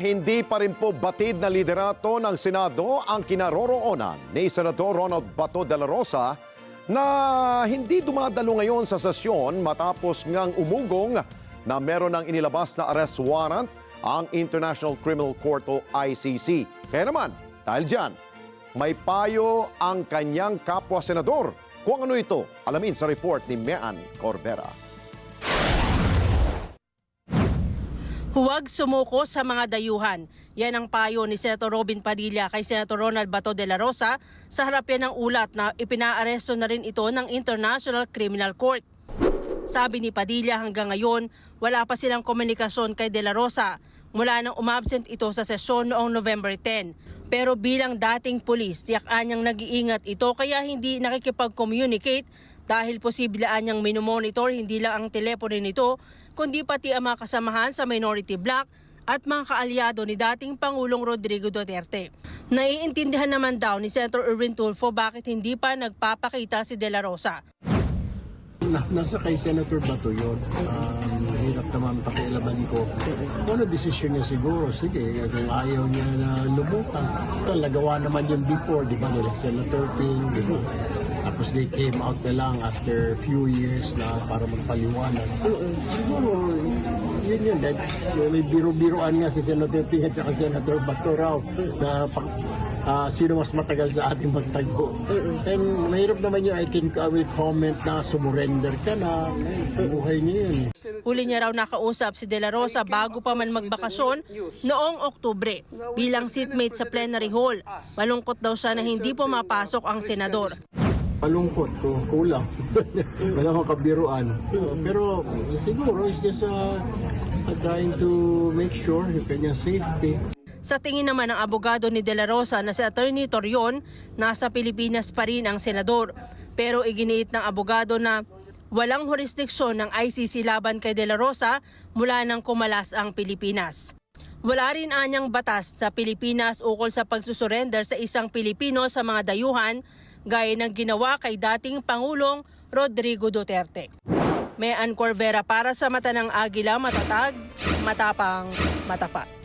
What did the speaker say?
Hindi pa rin po batid na liderato ng Senado ang kinaroroonan ni Senador Ronald Bato de la Rosa na hindi dumadalo ngayon sa sesyon matapos ngang umugong na meron ng inilabas na arrest warrant ang International Criminal Court o ICC. Kaya naman, dahil dyan, may payo ang kanyang kapwa-senador. Kung ano ito, alamin sa report ni Mean Corvera. Huwag sumuko sa mga dayuhan. Yan ang payo ni Senator Robin Padilla kay Senator Ronald Bato de la Rosa sa harap yan ng ulat na ipinaaresto na rin ito ng International Criminal Court. Sabi ni Padilla hanggang ngayon, wala pa silang komunikasyon kay de la Rosa mula nang umabsent ito sa sesyon noong November 10. Pero bilang dating pulis, tiyak anyang nag-iingat ito kaya hindi nakikipag-communicate dahil posible anyang minomonitor hindi lang ang telepono nito kundi pati ang mga kasamahan sa minority bloc at mga kaalyado ni dating Pangulong Rodrigo Duterte. Naiintindihan naman daw ni Senator Erwin Tulfo bakit hindi pa nagpapakita si de la Rosa. Nasa kay Senator Bato yun. Mahirap naman pakialaman ko. Ano desisyon niya siguro? Sige, kung ayaw niya na lumutan. Ito, nagawa naman yun before, di ba? Nila Senator Ping, di ba? Tapos they came out na lang after few years na para magpaliwanag. Siguro, yun yun. May biro-biroan nga si Senator Ping at saka Senator Bato raw na sino mas matagal sa ating magtago. And mahirap naman yun, I will comment na sumurrender ka na, buhay niya yun. Huli niya raw nakausap si de la Rosa bago pa man magbakasyon noong Oktubre bilang seatmate sa plenary hall. Malungkot daw siya na hindi pumapasok ang senador. Malungkot ko, kulang. Wala akong kabiruan. Pero siguro it's just trying to make sure yung kanyang safety. Sa tingin naman ng abogado ni de la Rosa na si Attorney Torion, nasa Pilipinas pa rin ang senador. Pero iginiit ng abogado na walang jurisdiksyon ng ICC laban kay de la Rosa mula nang kumalas ang Pilipinas. Wala rin anyang batas sa Pilipinas ukol sa pagsusurrender sa isang Pilipino sa mga dayuhan gaya ng ginawa kay dating Pangulong Rodrigo Duterte. Mean Corvera para sa Mata ng Agila, matatag, matapang, matapat.